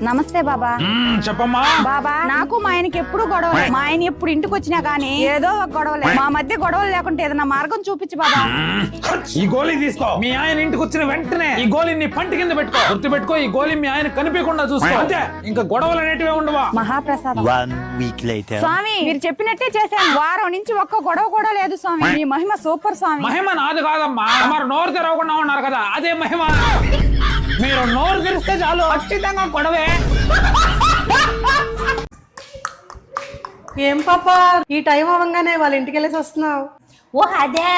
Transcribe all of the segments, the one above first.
నమస్తే బాబా. చెప్పమ్మా. బాబా, నాకు మా ఆయనకి ఎప్పుడు గొడవలే. మా ఆయన ఎప్పుడు ఇంటికి వచ్చినా గానీ ఏదో ఒక గొడవలే. మా మధ్య గొడవలు లేకుంటే ఏదైనా మార్గం చూపించు బాబా. ఈ గోళీ తీసుకో. మీ ఆయన ఇంటికి వచ్చిన వెంటనే ఈ గోళీని పంటి కింద పెట్టుకో. గుర్తు పెట్టుకో, ఈ గోళీ మీ ఆయన కనిపించకుండా చూసుకో. అంతే, ఇంకా గొడవలు అనేటివే ఉండవా. మహాప్రసాదం. 1 week later. స్వామి, మీరు చెప్పినట్టే చేశాను. వారం నుంచి ఒక్క గొడవ కూడా లేదు స్వామి. మీ మహిమ సూపర్ స్వామి. మహిమ నాది కాదమ్మా, మరి నోరు తెరవకుండా ఉన్నారు కదా, అదే మహిమ. మీరు నోరు తెరిస్తే చాలు, ఖచ్చితంగా గొడవే. ఏం పాపా, ఈ టైం అవ్వగానే వాళ్ళ ఇంటికి వెళ్ళేసి వస్తున్నావు? ఓ అదే,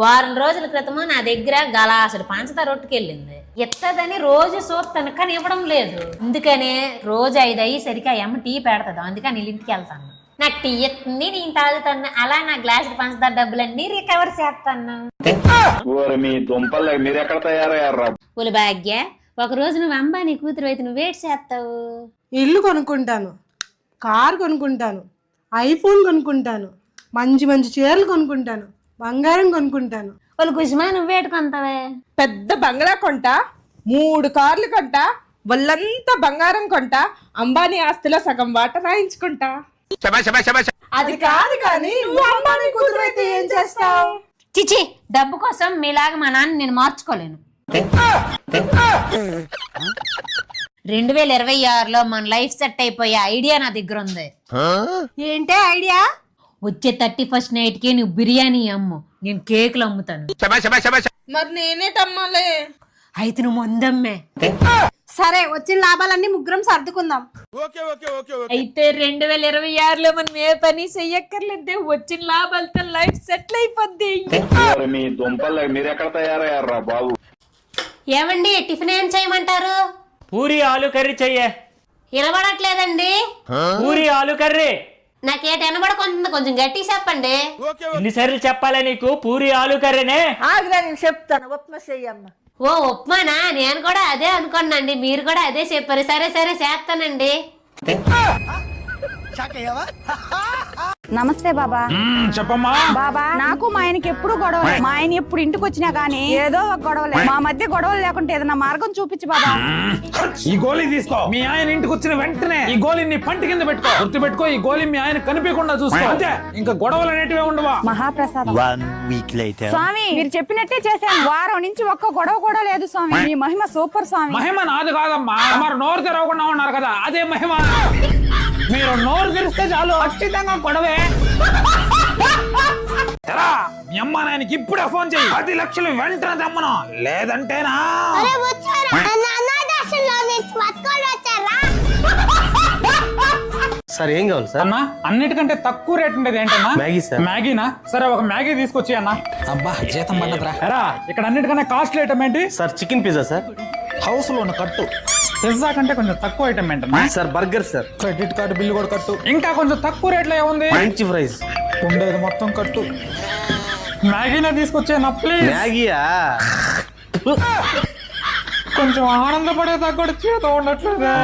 వారం రోజుల క్రితము నా దగ్గర గలాసుడు పంచదార రొట్టుకెళ్ళింది. ఎత్తదని రోజు చూస్తాను కానీ ఇవ్వడం లేదు. అందుకనే రోజు 5 అయ్యేసరికి అమ్మ టీ పెడతాడు. అందుకని వీళ్ళ ఇంటికి వెళ్తాను. నాకు టీ ఎత్తుంది, నేను తాగుతాను. అలా నా గ్లాసు పంచదార డబ్బులన్నీ రికవర్ చేస్తాను. పులి భాగ్య, ఒక రోజు నువ్వు అంబానీ కూతురు అయితే నువ్వేటి చేస్తావు? ఇల్లు కొనుక్కుంటాను, కార్ కొనుక్కుంటాను, ఐఫోన్ కొనుక్కుంటాను, మంచి మంచి చీరలు కొనుక్కుంటాను, బంగారం కొనుక్కుంటాను. వాళ్ళు కుసుమా నువ్వేటి కొంటావే? పెద్ద బంగ్లా కొంటా, 3 కార్లు కొంటా, వాళ్ళంతా బంగారం కొంటా, అంబానీ ఆస్తిలో సగం వాటా రాయించుకుంటా. అది కాదు కానీ నువ్వు అంబానీ కూతురు అయితే ఏం చేస్తావు? చిచి, డబ్బు కోసం మీలాగా మా నాన్న నేను మార్చుకోలేను. 2026లో మన లైఫ్ సెట్ అయిపోయే ఐడియా నా దగ్గర ఉంది. ఏంటే ఐడియా? వచ్చే 31st నైట్ కి నువ్వు బిర్యానీ అమ్ము, నేను కేకులు అమ్ముతాను. మరి నేనేటమ్మాలే? అయితే నువ్వు ముందమ్మే. సరే, వచ్చిన లాభాలన్నీ ముగ్గురం సర్దుకుందాం. అయితే 2026లో మనం ఏ పని చెయ్యక్కర్లేదే, వచ్చిన లాభాలతో లైఫ్ సెటిల్ అయిపోద్ది. ఏమండి, టిఫిన్ ఏం చేయమంటారు? పూరి ఆలు కర్రీ చెయ్యే. వినబడట్లేదండి. పూరి ఆలు కర్రీ. నాకేట వినబడకుంటుంది, కొంచెం గట్టి చెప్పండి. ఎన్నిసార్లు చెప్పాలా నీకు? పూరి ఆలు కర్రీనే. నేను చెప్తాను, ఉప్మా చెయ్యమ్మా. ఓ ఉప్మానా? నేను కూడా అదే అనుకున్నాండి, మీరు కూడా అదే చెప్పారు. సరే సరే చేస్తానండి. నమస్తే బాబా. చెప్పమ్మా. బాబా, నాకు మా ఆయనకి ఎప్పుడు గొడవలే. మా ఆయన ఎప్పుడు ఇంటికి వచ్చినా గానీ ఏదో ఒక గొడవలే. మా మధ్య గొడవలు లేకుంటే ఏదైనా మార్గం చూపించు బాబా. ఈ గోళీ తీసుకో. మీ ఆయన ఇంటికి వచ్చిన వెంటనే ఈ గోళీని పంటి కింద పెట్టుకో. గుర్తు పెట్టుకో, ఈ గోళీ మీ ఆయన కనిపించకుండా చూసుకో. అంతే, ఇంకా గొడవలు అనేటివే ఉండవా. మహాప్రసాదం. 1 week later. స్వామి, మీరు చెప్పినట్టే చేశాను. వారం నుంచి ఒక్క గొడవ కూడా లేదు స్వామి. మీ మహిమ సూపర్ స్వామి. మహిమ నాది కాదమ్మా, మరి నోరు తెరవకుండా ఉన్నారు కదా, అదే మహిమ. మీరు నోరు తెరిస్తే చాలు, ఖచ్చితంగా గొడవే. మీ అమ్మ నాయనకి ఇప్పుడే ఫోన్ చేయి. 10 లక్షలు వెంటనే తెమ్మను, లేదంటేనా. సార్ ఏం కావాలి సార్? అన్నా, అన్నిటికంటే తక్కువ రేట్ ఉండేది ఏంటన్నా? Maggi sir. మ్యాగీనా? సరే, ఒక మ్యాగీ తీసుకొచ్చి అన్న. అబ్బా, జీతం పడ్డదిరా. ఎరా, ఇక్కడ అన్నిటికన్నా కాస్ట్లీ ఐటమ్ ఏంటి? Sir chicken pizza sir. House loan కట్టు. పిజ్జా కంటే కొంచెం తక్కువ ఐటమ్ ఏంటన్నా? Sir burger sir. Credit card bill కూడా కట్టు. ఇంకా కొంచెం తక్కువ రేట్లో ఏముంది? French fries. ఉండేది మొత్తం కట్టు. మ్యాగీనే తీసుకొచ్చేనా ప్లీజ్? మ్యాగీయా? కొంచెం ఆనందపడే తగ్గడు చేత ఉండట్లేదా?